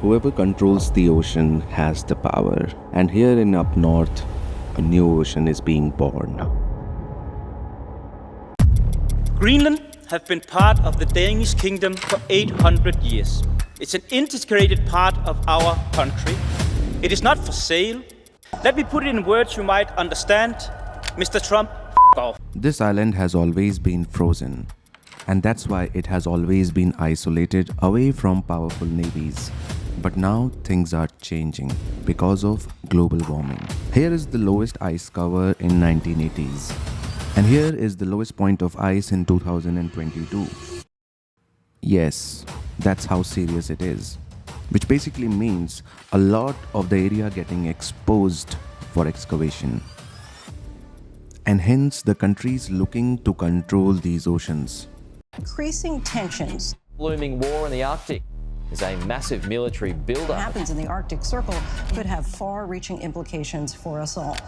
Whoever controls the ocean has the power, and here in up north, a new ocean is being born. Greenland has been part of the Danish kingdom for 800 years. It's an integrated part of our country. It is not for sale. Let me put it in words you might understand. Mr. Trump, f*** off. This island has always been frozen, and that's why it has always been isolated away from powerful navies. But now things are changing because of global warming. Here is the lowest ice cover in 1980s, and here is the lowest point of ice in 2022. Yes, that's how serious it is, which basically means a lot of the area getting exposed for excavation. And hence the countries looking to control these oceans. Increasing tensions. Looming war in the Arctic is a massive military buildup. What happens in the Arctic Circle could have far-reaching implications for us all.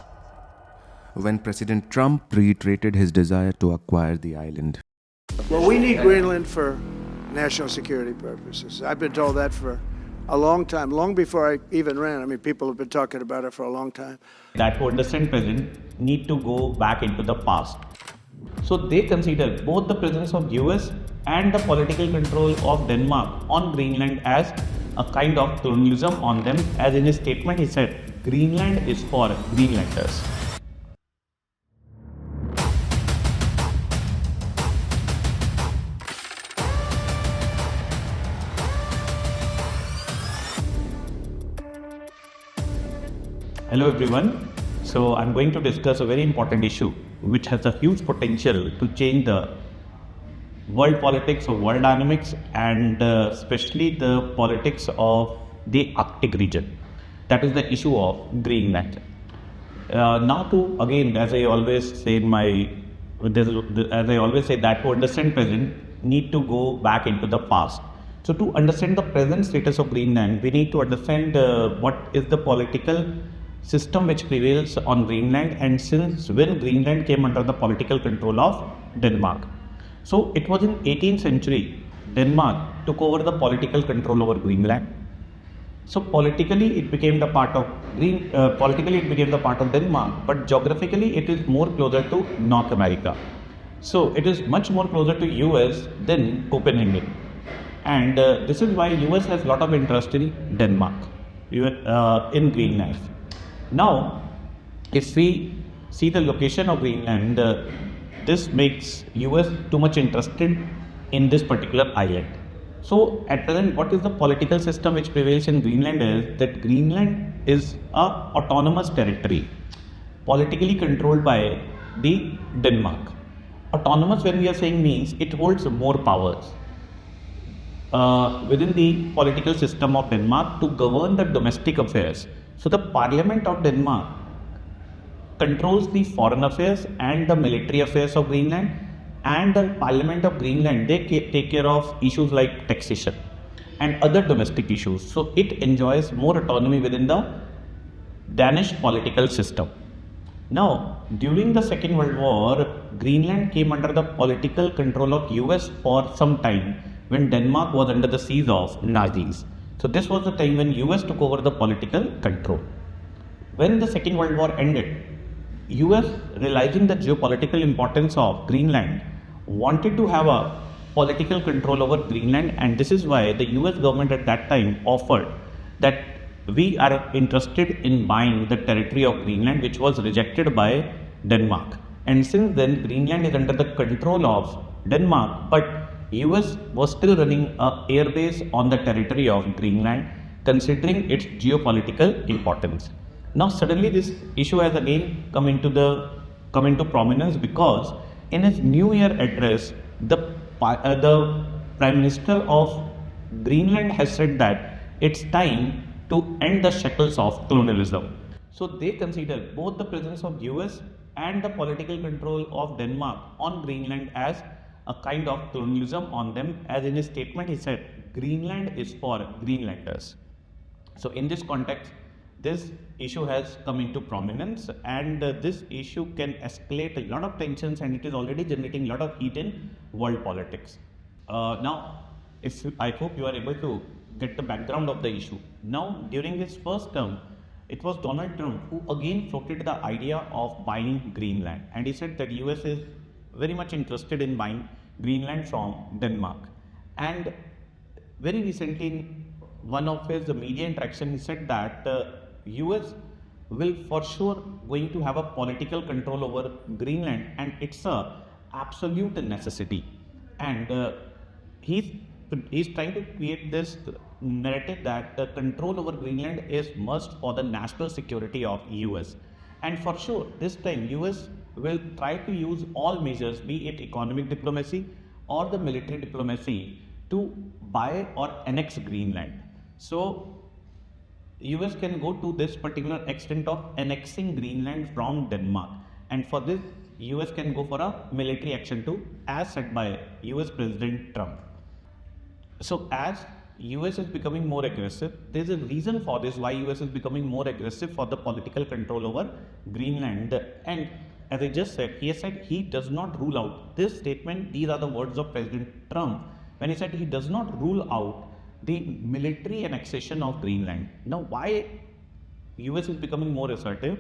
When President Trump reiterated his desire to acquire the island. Well, we need Greenland for national security purposes. I've been told that for a long time, long before I even ran. I mean, people have been talking about it for a long time. That who understand present need to go back into the past. So they consider both the presence of US and the political control of Denmark on Greenland as a kind of colonialism on them. As in his statement, he said, Greenland is for Greenlanders. Hello everyone. So I'm going to discuss a very important issue which has a huge potential to change the world politics or world dynamics, and especially the politics of the Arctic region. That is the issue of Greenland. Now to again, as I always say that to understand present need to go back into the past. So to understand the present status of Greenland, we need to understand what is the political system which prevails on Greenland, and since when Greenland came under the political control of Denmark. So it was in 18th century, Denmark took over the political control over Greenland. So politically it became the part of Denmark, but geographically it is more closer to North America. So it is much more closer to US than Copenhagen. And this is why US has a lot of interest in Denmark, in Greenland. Now, if we see the location of Greenland, this makes US too much interested in this particular island. So at present, what is the political system which prevails in Greenland is that Greenland is a autonomous territory, politically controlled by the Denmark. Autonomous, when we are saying, means it holds more powers within the political system of Denmark to govern the domestic affairs. So the Parliament of Denmark controls the foreign affairs and the military affairs of Greenland, and the Parliament of Greenland, they take care of issues like taxation and other domestic issues. So it enjoys more autonomy within the Danish political system. Now, during the Second World War, Greenland came under the political control of US for some time when Denmark was under the siege of Nazis. So this was the time when US took over the political control. When the Second World War ended, US, realizing the geopolitical importance of Greenland, wanted to have a political control over Greenland, and this is why the US government at that time offered that we are interested in buying the territory of Greenland, which was rejected by Denmark. And since then, Greenland is under the control of Denmark, but US was still running an air base on the territory of Greenland, considering its geopolitical importance. Now suddenly this issue has again come into prominence because in his New Year address, the Prime Minister of Greenland has said that it's time to end the shackles of colonialism. So they consider both the presence of US and the political control of Denmark on Greenland as a kind of colonialism on them. As in his statement, he said, Greenland is for Greenlanders. So in this context, this issue has come into prominence, and this issue can escalate a lot of tensions, and it is already generating a lot of heat in world politics. Now, I hope you are able to get the background of the issue. Now, during his first term, it was Donald Trump who again floated the idea of buying Greenland, and he said that US is very much interested in buying Greenland from Denmark. And very recently, in one of his media interaction, he said that US will for sure going to have a political control over Greenland, and it's a absolute necessity. And he's trying to create this narrative that the control over Greenland is must for the national security of US. And for sure, this time US will try to use all measures, be it economic diplomacy or the military diplomacy, to buy or annex Greenland. So US can go to this particular extent of annexing Greenland from Denmark, and for this US can go for a military action too, as said by US President Trump. So as US is becoming more aggressive, there is a reason for this why US is becoming more aggressive for the political control over Greenland. And as I just said, he has said he does not rule out this statement. These are the words of President Trump when he said he does not rule out the military annexation of Greenland. Now, why US is becoming more assertive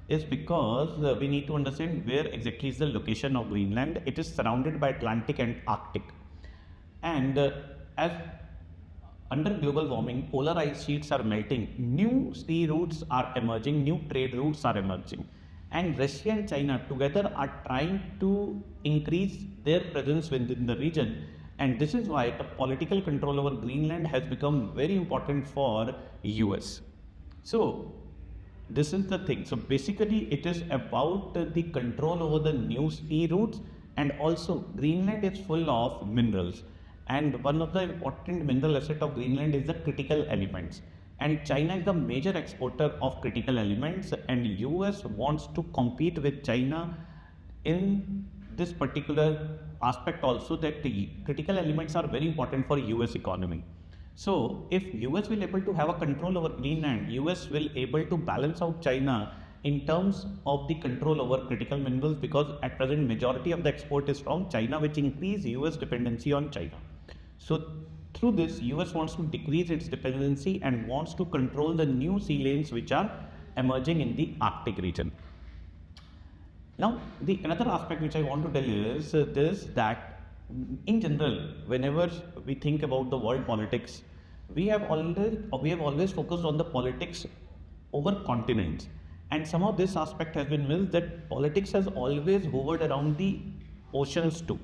is because we need to understand where exactly is the location of Greenland. It is surrounded by Atlantic and Arctic. And as under global warming, polar ice sheets are melting, new sea routes are emerging, new trade routes are emerging. And Russia and China together are trying to increase their presence within the region. And this is why the political control over Greenland has become very important for US. So this is the thing. So basically it is about the control over the new sea routes, and also Greenland is full of minerals. And one of the important mineral asset of Greenland is the critical elements. And China is the major exporter of critical elements, and US wants to compete with China in this particular aspect also, that the critical elements are very important for US economy. So if US will able to have a control over Greenland, US will able to balance out China in terms of the control over critical minerals, because at present majority of the export is from China, which increase US dependency on China. So through this, US wants to decrease its dependency and wants to control the new sea lanes which are emerging in the Arctic region. Now, the another aspect which I want to tell you is this, that in general, whenever we think about the world politics, we have always focused on the politics over continents, and some of this aspect has been missed, that politics has always hovered around the oceans too.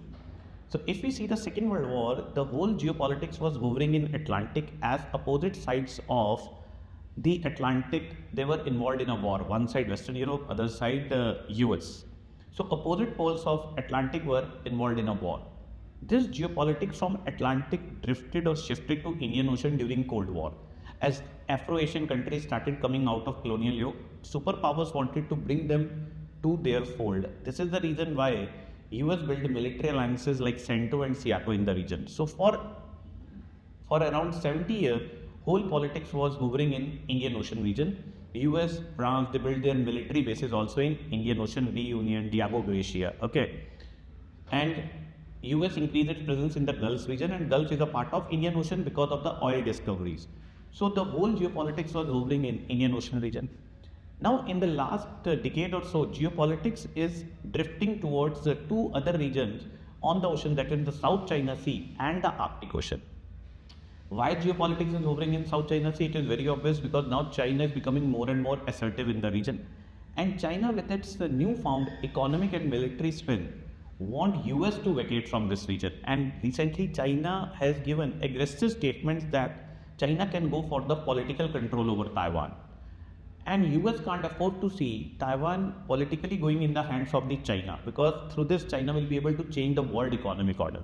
So if we see the Second World War, the whole geopolitics was hovering in Atlantic, as opposite sides of the Atlantic, they were involved in a war. One side Western Europe, other side US. So opposite poles of Atlantic were involved in a war. This geopolitics from Atlantic drifted or shifted to Indian Ocean during Cold War. As Afro-Asian countries started coming out of colonial yoke, superpowers wanted to bring them to their fold. This is the reason why US built military alliances like CENTO and SEATO in the region. So for around 70 years, whole politics was hovering in Indian Ocean region. US, France, they built their military bases also in Indian Ocean, Reunion, Diego Garcia, okay. And US increased its presence in the Gulf region, and Gulf is a part of Indian Ocean because of the oil discoveries. So the whole geopolitics was hovering in Indian Ocean region. Now in the last decade or so, geopolitics is drifting towards two other regions on the ocean, that is the South China Sea and the Arctic Ocean. Why geopolitics is hovering in South China Sea? It is very obvious, because now China is becoming more and more assertive in the region. And China, with its newfound economic and military strength, want US to vacate from this region. And recently China has given aggressive statements that China can go for the political control over Taiwan. And US can't afford to see Taiwan politically going in the hands of the China, because through this China will be able to change the world economic order.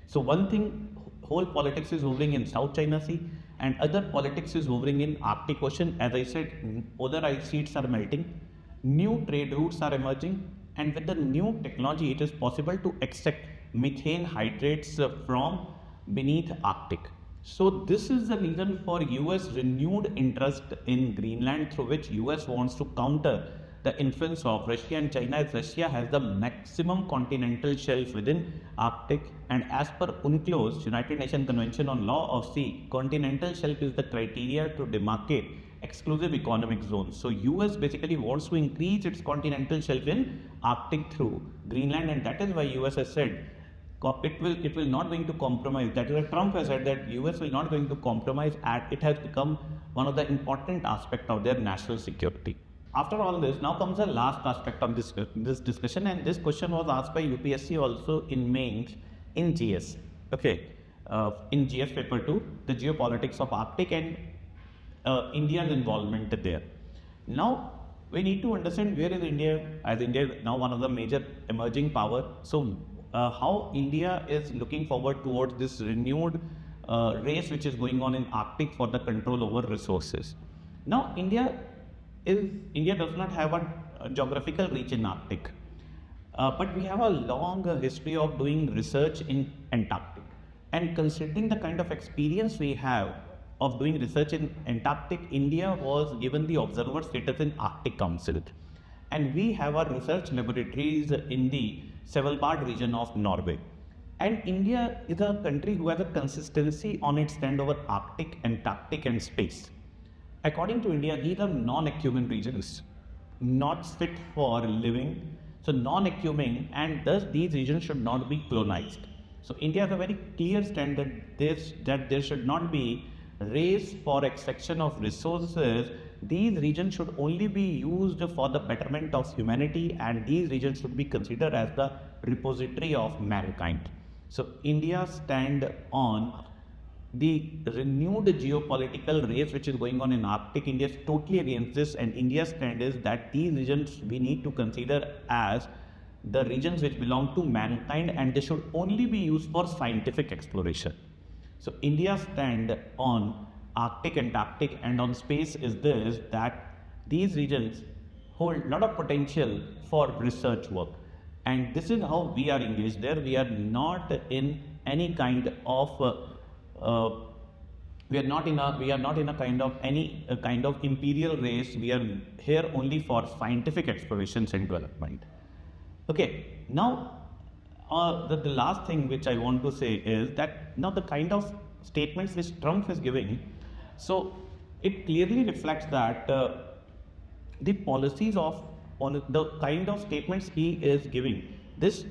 So one thing, whole politics is hovering in South China Sea, and other politics is hovering in Arctic Ocean. As I said, polar ice sheets are melting, new trade routes are emerging, and with the new technology it is possible to extract methane hydrates from beneath Arctic. So this is the reason for US renewed interest in Greenland, through which US wants to counter the influence of Russia and China, as Russia has the maximum continental shelf within Arctic, and as per UNCLOS, United Nations Convention on Law of Sea, continental shelf is the criteria to demarcate exclusive economic zones. So US basically wants to increase its continental shelf in Arctic through Greenland, and that is why US has said it will not going to compromise. That is why Trump has said that US will not going to compromise, and it has become one of the important aspect of their national security. After all this, now comes the last aspect of this discussion, and this question was asked by UPSC also in mains in GS. Okay, in GS paper 2, the geopolitics of Arctic and India's involvement there. Now we need to understand where is India, as India is now one of the major emerging power. So how India is looking forward towards this renewed race which is going on in Arctic for the control over resources. Now India does not have a geographical reach in Arctic, but we have a long history of doing research in Antarctic, and considering the kind of experience we have of doing research in Antarctic, India was given the observer status in Arctic Council, and we have our research laboratories in the Svalbard region of Norway. And India is a country who has a consistency on its stand over Arctic, Antarctic and space. According to India, these are non-acumen regions, not fit for living, so non-acumen, and thus these regions should not be colonized. So India has a very clear stand that there should not be race for extraction of resources. These regions should only be used for the betterment of humanity, and these regions should be considered as the repository of mankind. So India stand on the renewed geopolitical race which is going on in Arctic. India is totally against this, and India's stand is that these regions we need to consider as the regions which belong to mankind, and they should only be used for scientific exploration. So India's stand on Arctic, Antarctic and on space is this, that these regions hold a lot of potential for research work, and this is how we are engaged there. We are not in any kind of we are not in a kind of imperial race. We are here only for scientific explorations and development. Okay, now the last thing which I want to say is that now the kind of statements which Trump is giving, so it clearly reflects that the policies of the kind of statements he is giving. This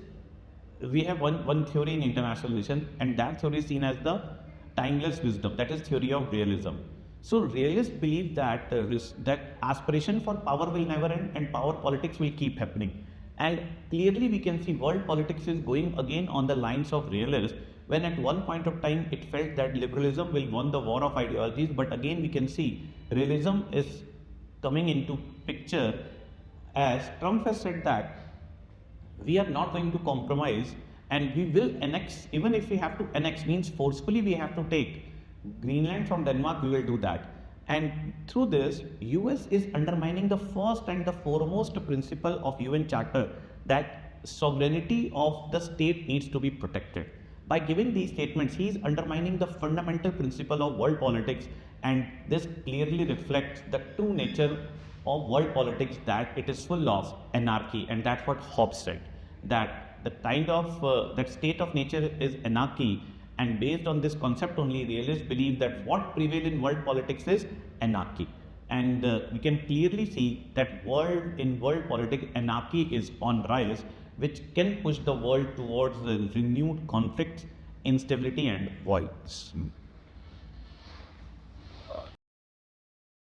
we have one theory in international relations, and that theory is seen as the timeless wisdom, that is theory of realism. So realists believe that that aspiration for power will never end and power politics will keep happening. And clearly we can see world politics is going again on the lines of realists, when at one point of time it felt that liberalism will win the war of ideologies, but again we can see realism is coming into picture, as Trump has said that we are not going to compromise and we will annex. Even if we have to annex, means forcefully we have to take Greenland from Denmark, we will do that. And through this, US is undermining the first and the foremost principle of UN Charter, that sovereignty of the state needs to be protected. By giving these statements, he is undermining the fundamental principle of world politics, and this clearly reflects the true nature of world politics, that it is full of anarchy. And that's what Hobbes said, that the kind of that state of nature is anarchy, and based on this concept only, realists believe that what prevails in world politics is anarchy. And we can clearly see that in world politics, anarchy is on rise, which can push the world towards renewed conflicts, instability and violence.